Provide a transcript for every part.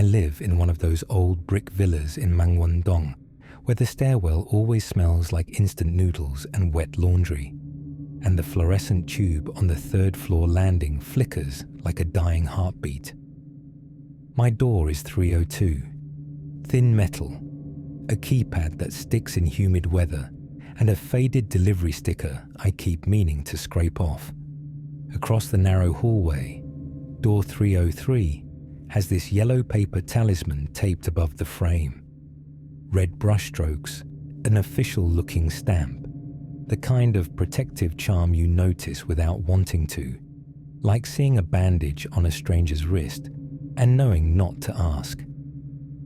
live in one of those old brick villas in Mangwon-dong, where the stairwell always smells like instant noodles and wet laundry, and the fluorescent tube on the third-floor landing flickers like a dying heartbeat. My door is 302, thin metal, a keypad that sticks in humid weather, and a faded delivery sticker I keep meaning to scrape off. Across the narrow hallway, door 303 has this yellow paper talisman taped above the frame. Red brushstrokes, an official-looking stamp, the kind of protective charm you notice without wanting to, like seeing a bandage on a stranger's wrist and knowing not to ask.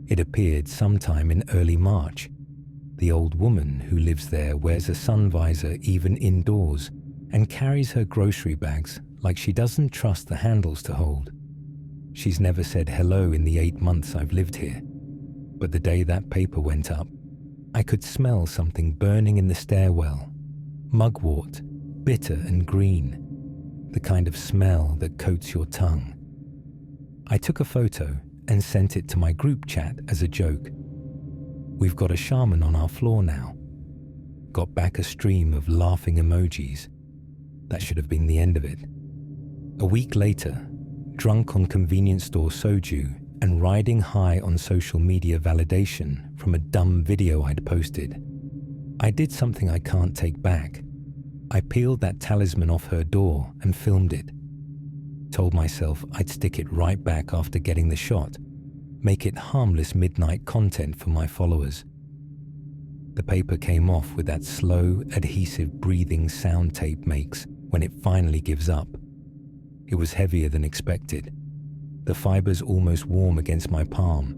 It appeared sometime in early March. The old woman who lives there wears a sun visor even indoors and carries her grocery bags like she doesn't trust the handles to hold. She's never said hello in the 8 months I've lived here, but the day that paper went up, I could smell something burning in the stairwell. Mugwort, bitter and green, the kind of smell that coats your tongue. I took a photo and sent it to my group chat as a joke. We've got a shaman on our floor now. Got back a stream of laughing emojis. That should have been the end of it. A week later, drunk on convenience store soju and riding high on social media validation from a dumb video I'd posted, I did something I can't take back. I peeled that talisman off her door and filmed it. Told myself I'd stick it right back after getting the shot, make it harmless midnight content for my followers. The paper came off with that slow, adhesive breathing sound tape makes when it finally gives up. It was heavier than expected. The fibers almost warm against my palm,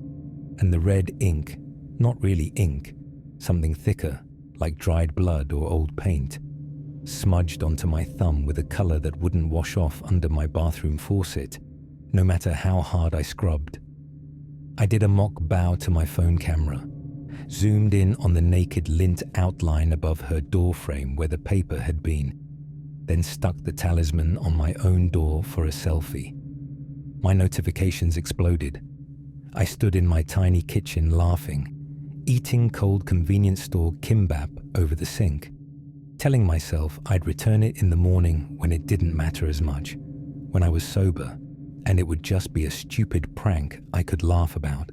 and the red ink, not really ink, something thicker, like dried blood or old paint, smudged onto my thumb with a color that wouldn't wash off under my bathroom faucet, no matter how hard I scrubbed. I did a mock bow to my phone camera, zoomed in on the naked lint outline above her door frame where the paper had been, then stuck the talisman on my own door for a selfie. My notifications exploded. I stood in my tiny kitchen laughing, eating cold convenience store kimbap over the sink, telling myself I'd return it in the morning when it didn't matter as much, when I was sober, and it would just be a stupid prank I could laugh about.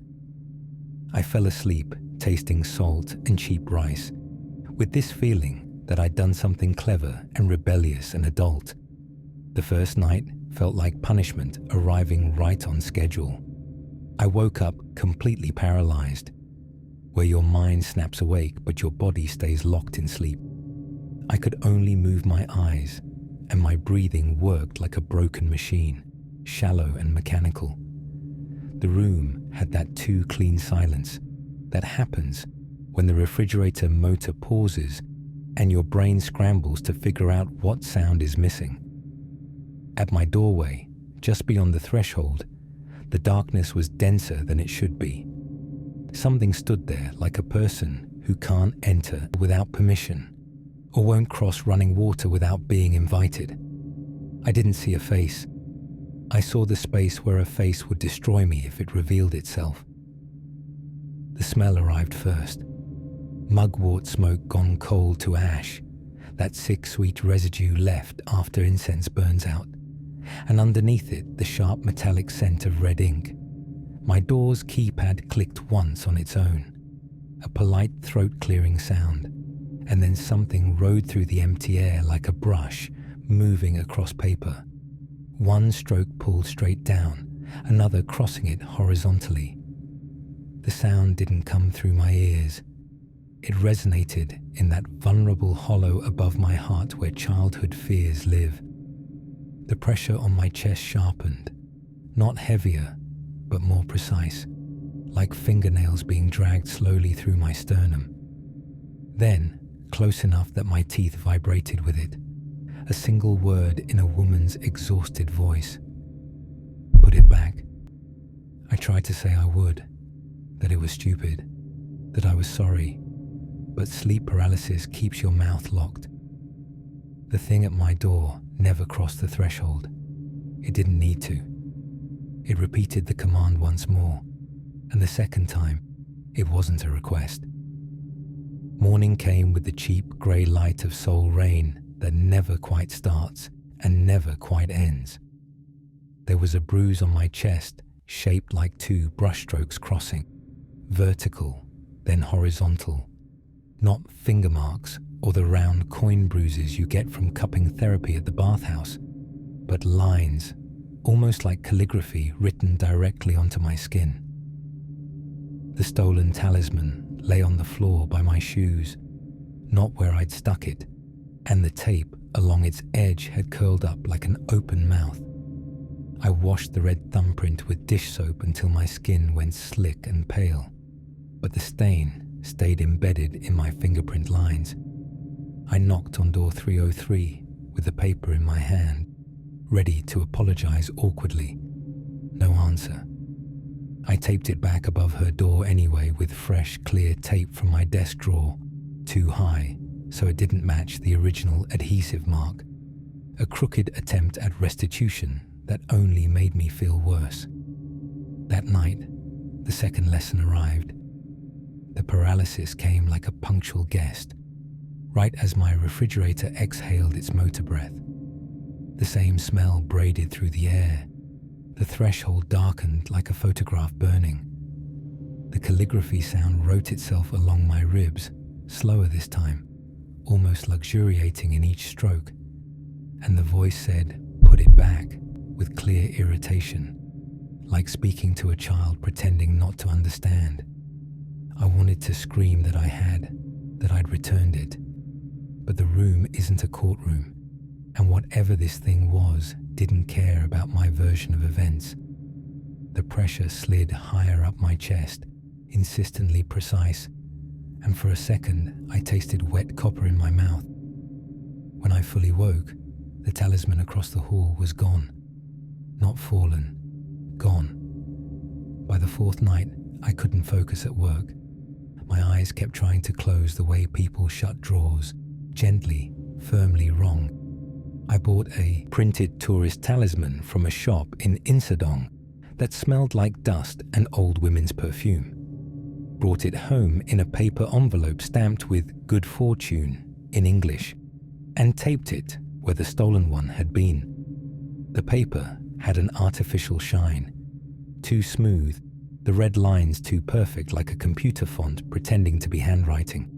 I fell asleep, tasting salt and cheap rice, with this feeling that I'd done something clever and rebellious and adult. The first night felt like punishment arriving right on schedule. I woke up completely paralyzed, where your mind snaps awake but your body stays locked in sleep. I could only move my eyes, and my breathing worked like a broken machine, shallow and mechanical. The room had that too clean silence that happens when the refrigerator motor pauses and your brain scrambles to figure out what sound is missing. At my doorway, just beyond the threshold, the darkness was denser than it should be. Something stood there like a person who can't enter without permission, or won't cross running water without being invited. I didn't see a face. I saw the space where a face would destroy me if it revealed itself. The smell arrived first. Mugwort smoke gone cold to ash, that sick sweet residue left after incense burns out, and underneath it the sharp metallic scent of red ink. My door's keypad clicked once on its own, a polite throat-clearing sound, and then something rode through the empty air like a brush moving across paper. One stroke pulled straight down, another crossing it horizontally. The sound didn't come through my ears. It resonated in that vulnerable hollow above my heart where childhood fears live. The pressure on my chest sharpened, not heavier, but more precise, like fingernails being dragged slowly through my sternum. Then, close enough that my teeth vibrated with it, a single word in a woman's exhausted voice. Put it back. I tried to say I would, that it was stupid, that I was sorry, but sleep paralysis keeps your mouth locked. The thing at my door never crossed the threshold. It didn't need to. It repeated the command once more, And the second time, it wasn't a request. Morning came with the cheap grey light of Seoul rain that never quite starts and never quite ends. There was a bruise on my chest shaped like two brushstrokes crossing, vertical, then horizontal, not finger marks or the round coin bruises you get from cupping therapy at the bathhouse, but lines, almost like calligraphy written directly onto my skin. The stolen talisman lay on the floor by my shoes, not where I'd stuck it, and the tape along its edge had curled up like an open mouth. I washed the red thumbprint with dish soap until my skin went slick and pale, but the stain stayed embedded in my fingerprint lines. I knocked on door 303 with the paper in my hand, ready to apologize awkwardly. No answer. I taped it back above her door anyway with fresh, clear tape from my desk drawer, too high, so it didn't match the original adhesive mark. A crooked attempt at restitution that only made me feel worse. That night, the second lesson arrived. The paralysis came like a punctual guest, right as my refrigerator exhaled its motor breath. The same smell braided through the air. The threshold darkened like a photograph burning. The calligraphy sound wrote itself along my ribs, slower this time, almost luxuriating in each stroke. And the voice said, "Put it back," with clear irritation, like speaking to a child pretending not to understand. I wanted to scream that I had, that I'd returned it. But the room isn't a courtroom, and whatever this thing was didn't care about my version of events. The pressure slid higher up my chest, insistently precise, and for a second I tasted wet copper in my mouth. When I fully woke, the talisman across the hall was gone. Not fallen, gone. By the fourth night, I couldn't focus at work. My eyes kept trying to close the way people shut drawers, gently, firmly wrong. I bought a printed tourist talisman from a shop in Insadong that smelled like dust and old women's perfume. Brought it home in a paper envelope stamped with "Good Fortune" in English, and taped it where the stolen one had been. The paper had an artificial shine, too smooth, the red lines too perfect like a computer font pretending to be handwriting.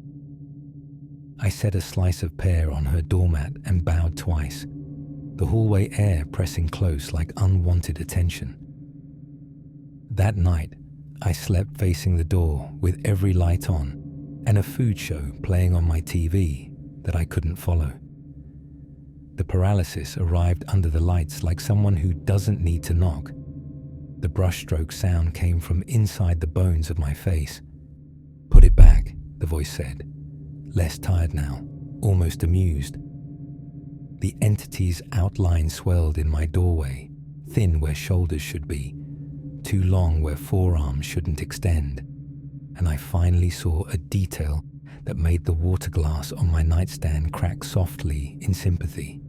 I set a slice of pear on her doormat and bowed twice, the hallway air pressing close like unwanted attention. That night, I slept facing the door with every light on and a food show playing on my TV that I couldn't follow. The paralysis arrived under the lights like someone who doesn't need to knock. The brushstroke sound came from inside the bones of my face. "Put it back," the voice said. Less tired now, almost amused. The entity's outline swelled in my doorway, thin where shoulders should be, too long where forearms shouldn't extend. And I finally saw a detail that made the water glass on my nightstand crack softly in sympathy.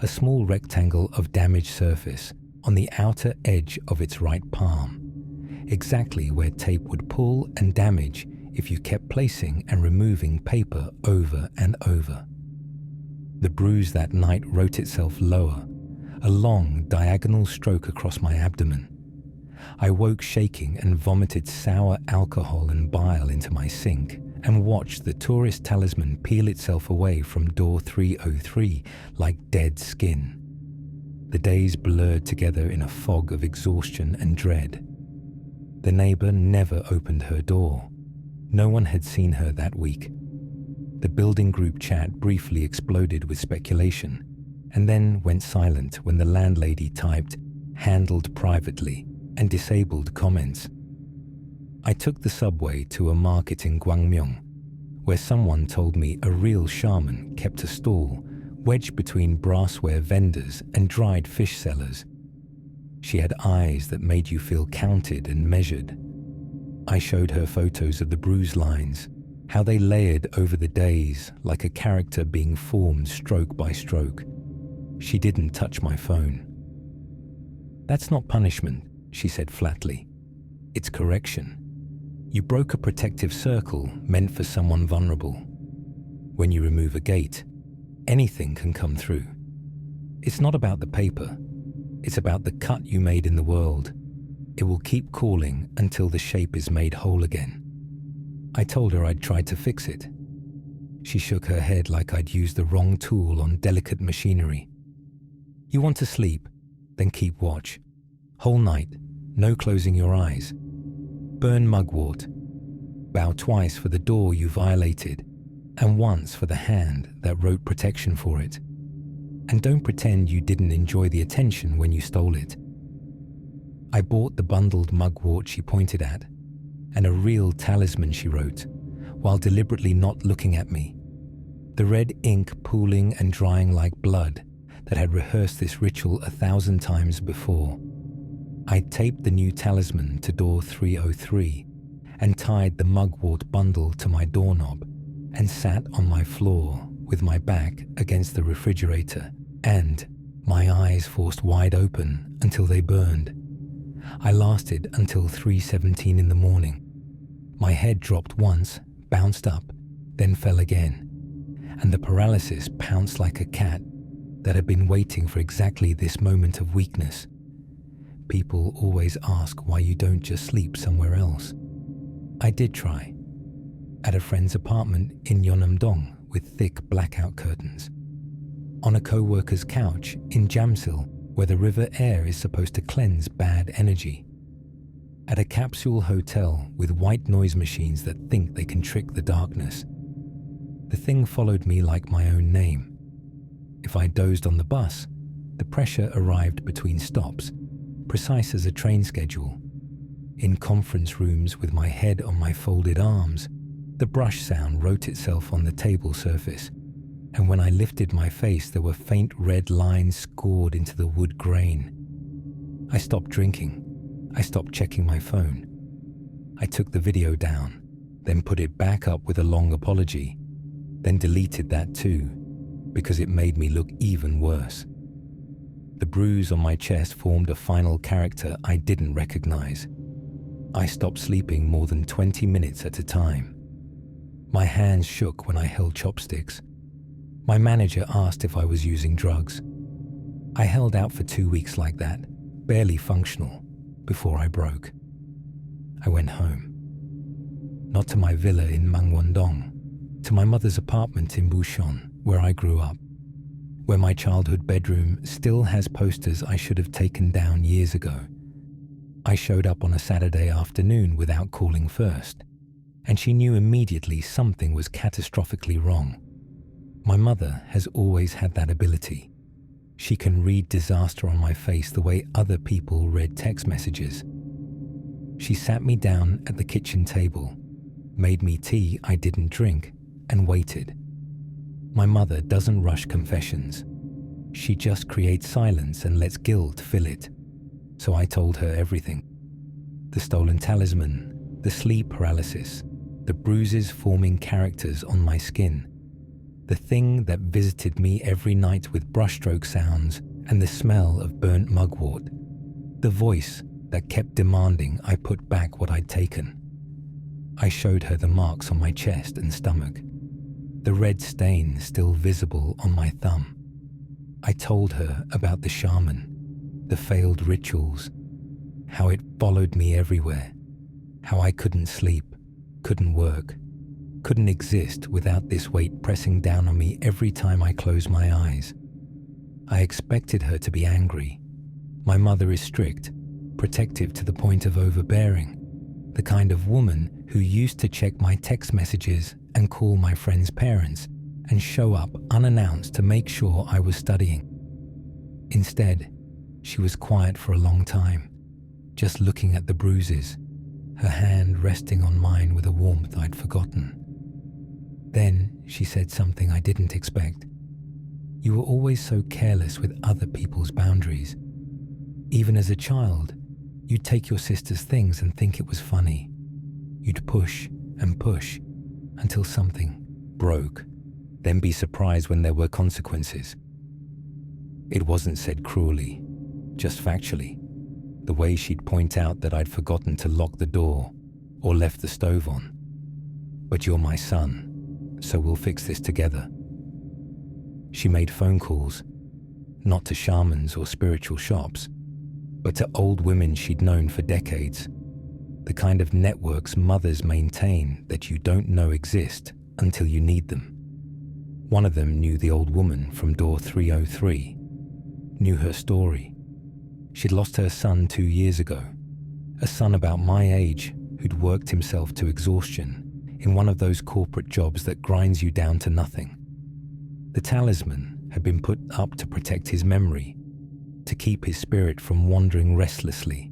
A small rectangle of damaged surface on the outer edge of its right palm, exactly where tape would pull and damage if you kept placing and removing paper over and over. The bruise that night wrote itself lower, a long diagonal stroke across my abdomen. I woke shaking and vomited sour alcohol and bile into my sink and watched the tourist talisman peel itself away from door 303 like dead skin. The days blurred together in a fog of exhaustion and dread. The neighbor never opened her door. No one had seen her that week. The building group chat briefly exploded with speculation, and then went silent when the landlady typed "handled privately" and disabled comments. I took the subway to a market in Gwangmyeong, where someone told me a real shaman kept a stall wedged between brassware vendors and dried fish sellers. She had eyes that made you feel counted and measured. I showed her photos of the bruise lines, how they layered over the days like a character being formed stroke by stroke. She didn't touch my phone. "That's not punishment," she said flatly. It's correction. You broke a protective circle meant for someone vulnerable. When you remove a gate, anything can come through. It's not about the paper. It's about the cut you made in the world. It will keep calling until the shape is made whole again. I told her I'd tried to fix it. She shook her head like I'd used the wrong tool on delicate machinery. You want to sleep? Then keep watch. Whole night, no closing your eyes. Burn mugwort. Bow twice for the door you violated, and once for the hand that wrote protection for it. And don't pretend you didn't enjoy the attention when you stole it. I bought the bundled mugwort she pointed at, and a real talisman she wrote, while deliberately not looking at me. The red ink pooling and drying like blood that had rehearsed this ritual 1,000 times before. I taped the new talisman to door 303 and tied the mugwort bundle to my doorknob and sat on my floor with my back against the refrigerator and my eyes forced wide open until they burned. I lasted until 3:17 in the morning. My head dropped once, bounced up, then fell again, and the paralysis pounced like a cat that had been waiting for exactly this moment of weakness. People always ask why you don't just sleep somewhere else. I did try. At a friend's apartment in Yeonam-dong with thick blackout curtains. On a co-worker's couch in Jamsil where the river air is supposed to cleanse bad energy. At a capsule hotel with white noise machines that think they can trick the darkness. The thing followed me like my own name. If I dozed on the bus, the pressure arrived between stops, precise as a train schedule. In conference rooms with my head on my folded arms, the brush sound wrote itself on the table surface, and when I lifted my face there were faint red lines scored into the wood grain. I stopped drinking. I stopped checking my phone. I took the video down, then put it back up with a long apology, then deleted that too, because it made me look even worse. The bruise on my chest formed a final character I didn't recognize. I stopped sleeping more than 20 minutes at a time. My hands shook when I held chopsticks. My manager asked if I was using drugs. I held out for 2 weeks like that, barely functional, before I broke. I went home. Not to my villa in Mangwon-dong, to my mother's apartment in Bucheon, where I grew up, where my childhood bedroom still has posters I should have taken down years ago. I showed up on a Saturday afternoon without calling first, and she knew immediately something was catastrophically wrong. My mother has always had that ability. She can read disaster on my face the way other people read text messages. She sat me down at the kitchen table, made me tea I didn't drink, and waited. My mother doesn't rush confessions. She just creates silence and lets guilt fill it. So I told her everything. The stolen talisman, the sleep paralysis, the bruises forming characters on my skin, the thing that visited me every night with brushstroke sounds and the smell of burnt mugwort, the voice that kept demanding I put back what I'd taken. I showed her the marks on my chest and stomach, the red stain still visible on my thumb. I told her about the shaman, the failed rituals, how it followed me everywhere, how I couldn't sleep, couldn't work, couldn't exist without this weight pressing down on me every time I closed my eyes. I expected her to be angry. My mother is strict, protective to the point of overbearing, the kind of woman who used to check my text messages and call my friends' parents and show up unannounced to make sure I was studying. Instead, she was quiet for a long time, just looking at the bruises, her hand resting on mine with a warmth I'd forgotten. Then she said something I didn't expect. You were always so careless with other people's boundaries. Even as a child, you'd take your sister's things and think it was funny. You'd push and push until something broke, then be surprised when there were consequences. It wasn't said cruelly, just factually. The way she'd point out that I'd forgotten to lock the door or left the stove on. But you're my son, so we'll fix this together. She made phone calls, not to shamans or spiritual shops, but to old women she'd known for decades, the kind of networks mothers maintain that you don't know exist until you need them. One of them knew the old woman from door 303, knew her story. She'd lost her son 2 years ago, a son about my age who'd worked himself to exhaustion in one of those corporate jobs that grinds you down to nothing. The talisman had been put up to protect his memory, to keep his spirit from wandering restlessly,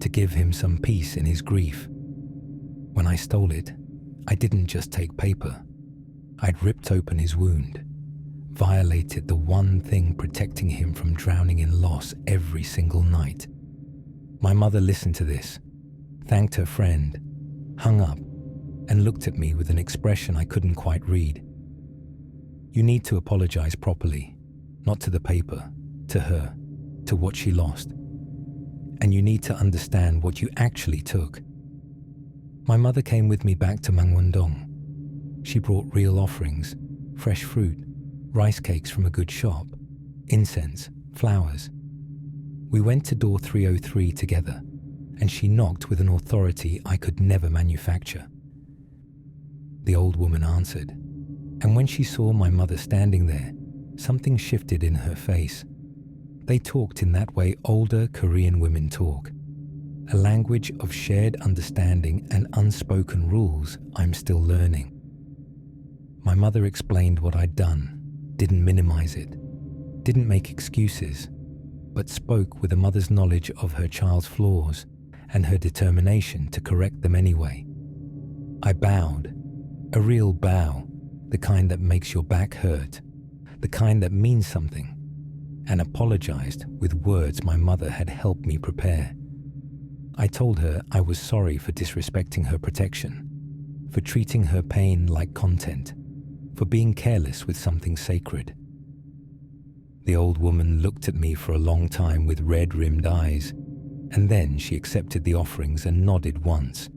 to give him some peace in his grief. When I stole it, I didn't just take paper. I'd ripped open his wound, violated the one thing protecting him from drowning in loss every single night. My mother listened to this, thanked her friend, hung up, and looked at me with an expression I couldn't quite read. You need to apologize properly, not to the paper, to her, to what she lost. And you need to understand what you actually took. My mother came with me back to Mangwon-dong. She brought real offerings, fresh fruit, rice cakes from a good shop, incense, flowers. We went to door 303 together, and she knocked with an authority I could never manufacture. The old woman answered, and when she saw my mother standing there, something shifted in her face. They talked in that way older Korean women talk, a language of shared understanding and unspoken rules I'm still learning. My mother explained what I'd done, didn't minimize it, didn't make excuses, but spoke with a mother's knowledge of her child's flaws and her determination to correct them anyway. I bowed, a real bow, the kind that makes your back hurt, the kind that means something, and apologized with words my mother had helped me prepare. I told her I was sorry for disrespecting her protection, for treating her pain like content, for being careless with something sacred. The old woman looked at me for a long time with red-rimmed eyes, and then she accepted the offerings and nodded once.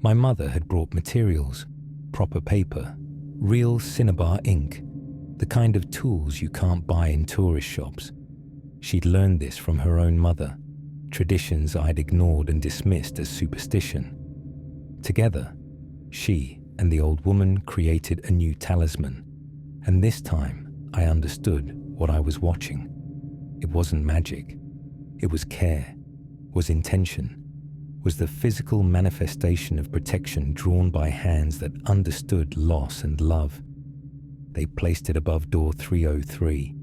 My mother had brought materials, proper paper, real cinnabar ink, the kind of tools you can't buy in tourist shops. She'd learned this from her own mother, traditions I'd ignored and dismissed as superstition. Together, she and the old woman created a new talisman, and this time I understood what I was watching. It wasn't magic. It was care, was intention, was the physical manifestation of protection drawn by hands that understood loss and love. They placed it above door 303,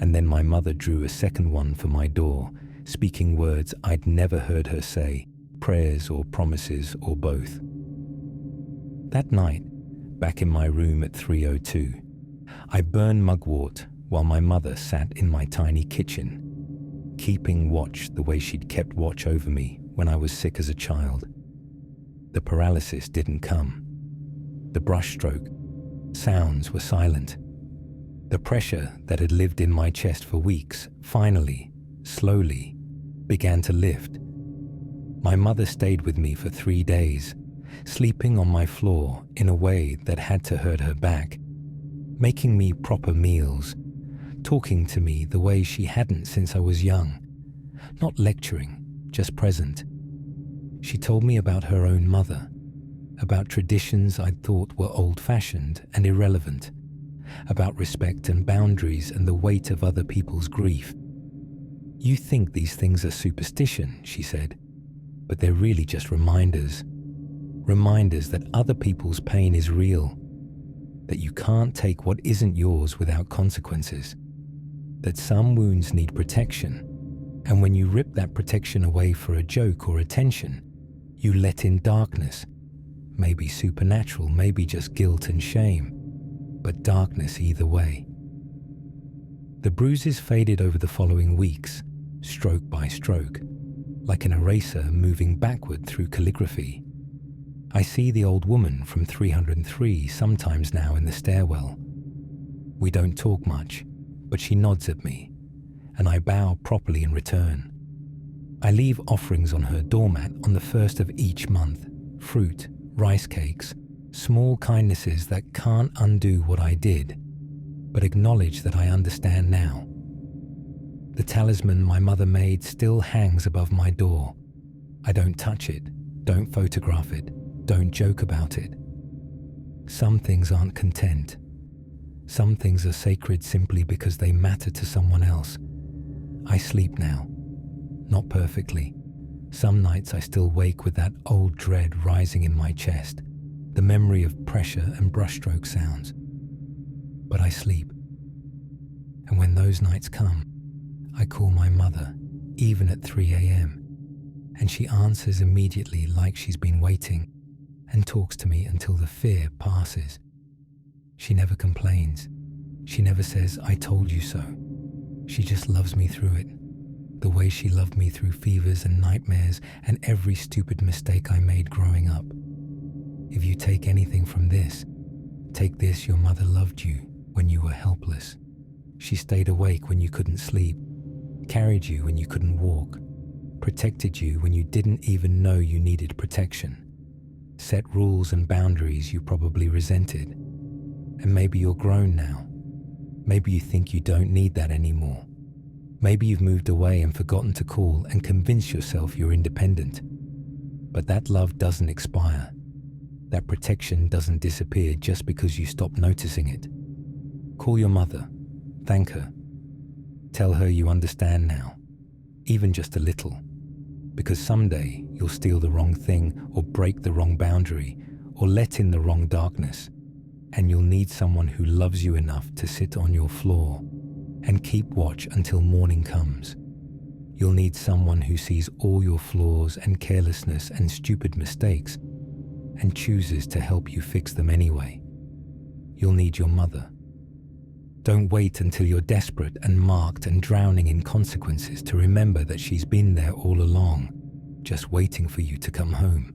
and then my mother drew a second one for my door, speaking words I'd never heard her say, prayers or promises or both. That night, back in my room at 302, I burned mugwort while my mother sat in my tiny kitchen, keeping watch the way she'd kept watch over me when I was sick as a child. The paralysis didn't come. The brushstroke, sounds were silent. The pressure that had lived in my chest for weeks finally, slowly, began to lift. My mother stayed with me for 3 days, sleeping on my floor in a way that had to hurt her back, making me proper meals, talking to me the way she hadn't since I was young, not lecturing, just present. She told me about her own mother, about traditions I'd thought were old-fashioned and irrelevant, about respect and boundaries and the weight of other people's grief. You think these things are superstition, she said, but they're really just reminders. Reminders that other people's pain is real, that you can't take what isn't yours without consequences, that some wounds need protection, and when you rip that protection away for a joke or attention, you let in darkness, maybe supernatural, maybe just guilt and shame, but darkness either way. The bruises faded over the following weeks, stroke by stroke, like an eraser moving backward through calligraphy. I see the old woman from 303 sometimes now in the stairwell. We don't talk much, but she nods at me, and I bow properly in return. I leave offerings on her doormat on the first of each month, fruit, rice cakes, small kindnesses that can't undo what I did, but acknowledge that I understand now. The talisman my mother made still hangs above my door. I don't touch it, don't photograph it, don't joke about it. Some things aren't content. Some things are sacred simply because they matter to someone else. I sleep now. Not perfectly. Some nights I still wake with that old dread rising in my chest, the memory of pressure and brushstroke sounds. But I sleep. And when those nights come, I call my mother, even at 3 a.m., and she answers immediately like she's been waiting and talks to me until the fear passes. She never complains. She never says, "I told you so." She just loves me through it, the way she loved me through fevers and nightmares and every stupid mistake I made growing up. If you take anything from this, take this: your mother loved you when you were helpless. She stayed awake when you couldn't sleep, carried you when you couldn't walk, protected you when you didn't even know you needed protection, set rules and boundaries you probably resented. And maybe you're grown now. Maybe you think you don't need that anymore. Maybe you've moved away and forgotten to call and convince yourself you're independent. But that love doesn't expire. That protection doesn't disappear just because you stop noticing it. Call your mother. Thank her. Tell her you understand now, even just a little. Because someday you'll steal the wrong thing or break the wrong boundary or let in the wrong darkness. And you'll need someone who loves you enough to sit on your floor and keep watch until morning comes. You'll need someone who sees all your flaws and carelessness and stupid mistakes and chooses to help you fix them anyway. You'll need your mother. Don't wait until you're desperate and marked and drowning in consequences to remember that she's been there all along, just waiting for you to come home.